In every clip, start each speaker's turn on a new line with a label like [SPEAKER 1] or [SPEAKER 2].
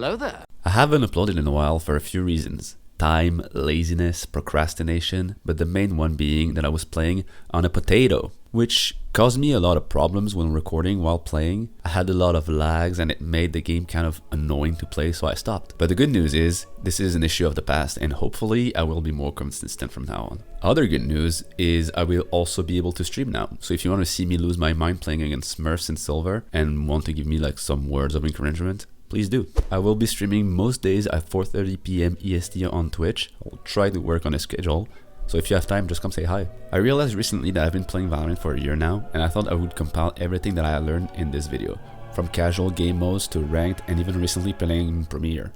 [SPEAKER 1] Hello there.
[SPEAKER 2] I haven't uploaded in a while for a few reasons. Time, laziness, procrastination, but the main one being that I was playing on a potato, which caused me a lot of problems when recording while playing. I had a lot of lags and it made the game kind of annoying to play, so I stopped. But the good news is, this is an issue of the past and hopefully I will be more consistent from now on. Other good news is I will also be able to stream now. So if you want to see me lose my mind playing against Smurfs in Silver and want to give me like some words of encouragement, please do. I will be streaming most days at 4:30 p.m. EST on Twitch. I'll try to work on a schedule. So if you have time, just come say hi. I realized recently that I've been playing Valorant for a year now, and I thought I would compile everything that I learned in this video, from casual game modes to ranked and even recently playing in Premiere.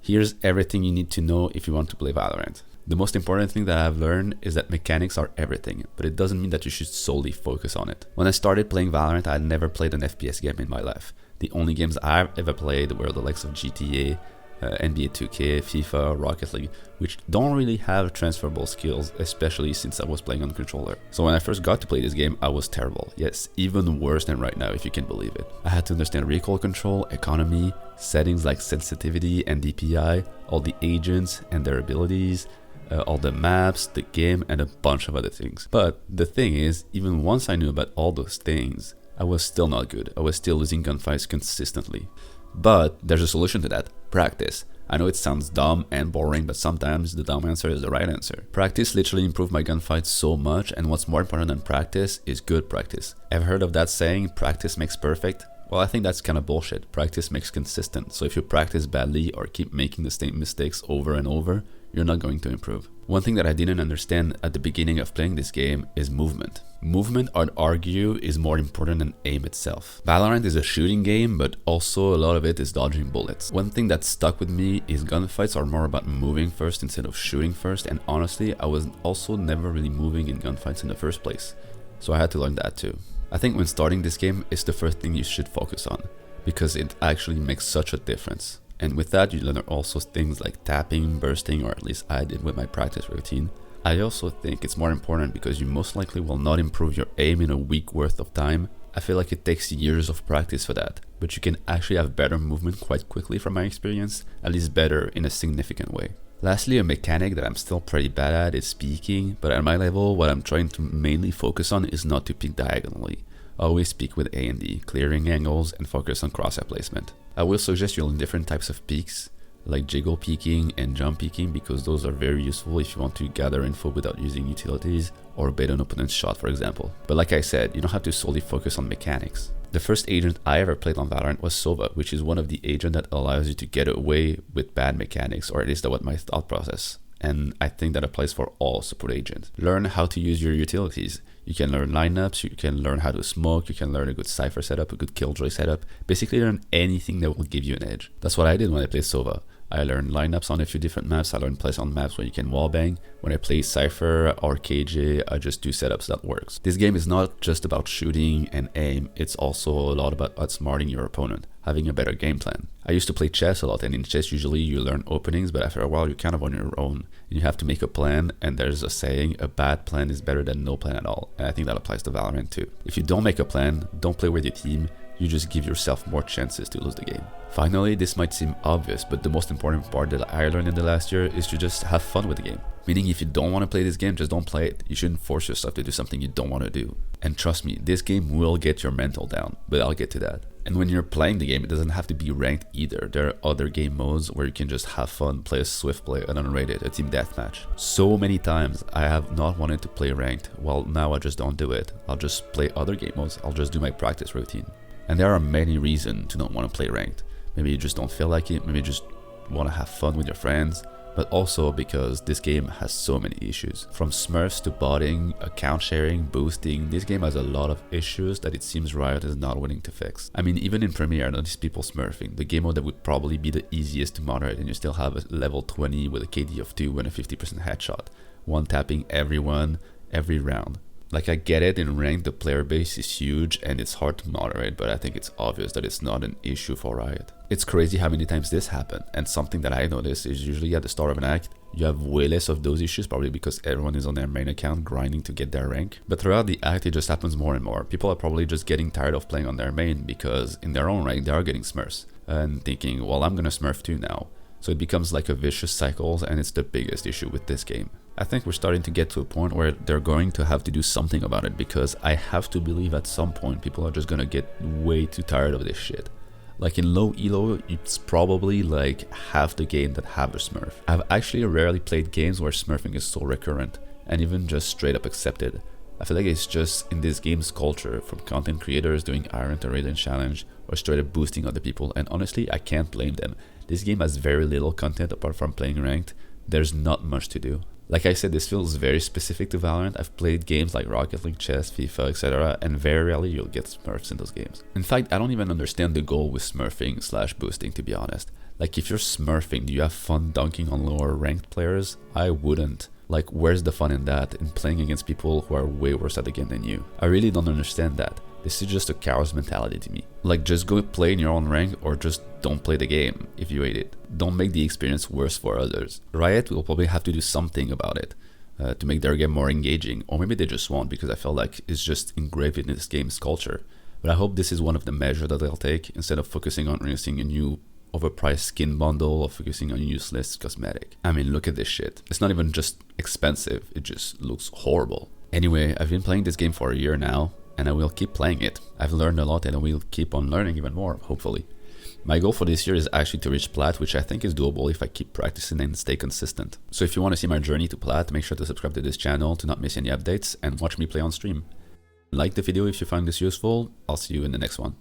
[SPEAKER 2] Here's everything you need to know if you want to play Valorant. The most important thing that I've learned is that mechanics are everything, but it doesn't mean that you should solely focus on it. When I started playing Valorant, I had never played an FPS game in my life. The only games I've ever played were the likes of GTA, NBA 2K, FIFA, Rocket League, which don't really have transferable skills, especially since I was playing on controller. So when I first got to play this game, I was terrible. Yes, even worse than right now, if you can believe it. I had to understand recoil control, economy, settings like sensitivity and DPI, all the agents and their abilities, all the maps, the game, and a bunch of other things. But the thing is, even once I knew about all those things, I was still not good. I was still losing gunfights consistently. But there's a solution to that: practice. I know it sounds dumb and boring, but sometimes the dumb answer is the right answer. Practice literally improved my gunfights so much, and what's more important than practice is good practice. Ever heard of that saying, practice makes perfect? Well, I think that's kind of bullshit. Practice makes consistent. So if you practice badly or keep making the same mistakes over and over, you're not going to improve. One thing that I didn't understand at the beginning of playing this game is movement. Movement, I'd argue, is more important than aim itself. Valorant is a shooting game, but also a lot of it is dodging bullets. One thing that stuck with me is gunfights are more about moving first instead of shooting first, and honestly, I was also never really moving in gunfights in the first place. So I had to learn that too. I think when starting this game, it's the first thing you should focus on, because it actually makes such a difference. And with that, you learn also things like tapping, bursting, or at least I did with my practice routine. I also think it's more important because you most likely will not improve your aim in a week worth of time. I feel like it takes years of practice for that, but you can actually have better movement quite quickly from my experience, at least better in a significant way. Lastly, a mechanic that I'm still pretty bad at is peeking, but at my level, what I'm trying to mainly focus on is not to peek diagonally. Always peek with A and D, clearing angles, and focus on crosshair placement. I will suggest you learn different types of peeks, like jiggle peeking and jump peeking, because those are very useful if you want to gather info without using utilities or bait an opponent's shot, for example. But like I said, you don't have to solely focus on mechanics. The first agent I ever played on Valorant was Sova, which is one of the agents that allows you to get away with bad mechanics, or at least that was my thought process. And I think that applies for all support agents. Learn how to use your utilities. You can learn lineups, you can learn how to smoke, you can learn a good Cypher setup, a good Killjoy setup. Basically learn anything that will give you an edge. That's what I did when I played Sova. I learned lineups on a few different maps, I learned plays on maps where you can wallbang. When I play Cypher or KJ, I just do setups that works. This game is not just about shooting and aim, it's also a lot about outsmarting your opponent, having a better game plan. I used to play chess a lot, and in chess usually you learn openings, but after a while you're kind of on your own. You have to make a plan, and there's a saying, a bad plan is better than no plan at all. And I think that applies to Valorant too. If you don't make a plan, don't play with your team, you just give yourself more chances to lose the game. Finally, this might seem obvious, but the most important part that I learned in the last year is to just have fun with the game. Meaning if you don't want to play this game, just don't play it. You shouldn't force yourself to do something you don't want to do. And trust me, this game will get your mental down, but I'll get to that. And when you're playing the game, it doesn't have to be ranked either. There are other game modes where you can just have fun, play a swift play, an unrated, a team deathmatch. So many times I have not wanted to play ranked, well now I just don't do it. I'll just play other game modes, I'll just do my practice routine. And there are many reasons to not want to play ranked. Maybe you just don't feel like it, maybe you just want to have fun with your friends, but also because this game has so many issues. From smurfs to botting, account sharing, boosting, this game has a lot of issues that it seems Riot is not willing to fix. I mean, even in Premiere, I know these people smurfing, the game mode that would probably be the easiest to moderate, and you still have a level 20 with a KD of 2 and a 50% headshot, one tapping everyone, every round. Like, I get it, in ranked the player base is huge and it's hard to moderate, but I think it's obvious that it's not an issue for Riot. It's crazy how many times this happened, and something that I notice is usually at the start of an act, you have way less of those issues, probably because everyone is on their main account grinding to get their rank. But throughout the act, it just happens more and more. People are probably just getting tired of playing on their main because in their own rank, they are getting smurfs and thinking, well, I'm gonna smurf too now. So it becomes like a vicious cycle, and it's the biggest issue with this game. I think we're starting to get to a point where they're going to have to do something about it, because I have to believe at some point people are just gonna get way too tired of this shit. Like in low elo, it's probably like half the game that have a smurf. I've actually rarely played games where smurfing is so recurrent and even just straight up accepted. I feel like it's just in this game's culture, from content creators doing Iron to Radiant Challenge or straight up boosting other people, and honestly I can't blame them. This game has very little content apart from playing ranked. There's not much to do. Like I said, this feels very specific to Valorant. I've played games like Rocket League, Chess, FIFA, etc. and very rarely you'll get smurfs in those games. In fact, I don't even understand the goal with smurfing slash boosting, to be honest. Like, if you're smurfing, do you have fun dunking on lower ranked players? I wouldn't. Like, where's the fun in that, in playing against people who are way worse at the game than you? I really don't understand that. This is just a coward's mentality to me. Like, just go play in your own rank, or just don't play the game if you hate it. Don't make the experience worse for others. Riot will probably have to do something about it to make their game more engaging, or maybe they just won't, because I feel like it's just engraved in this game's culture. But I hope this is one of the measures that they'll take, instead of focusing on releasing a new overpriced skin bundle or focusing on useless cosmetic. I mean, look at this shit. It's not even just expensive, it just looks horrible. Anyway, I've been playing this game for a year now, and I will keep playing it. I've learned a lot, and I will keep on learning even more, hopefully. My goal for this year is actually to reach plat, which I think is doable if I keep practicing and stay consistent. So if you want to see my journey to plat, make sure to subscribe to this channel to not miss any updates and watch me play on stream. Like the video if you find this useful. I'll see you in the next one.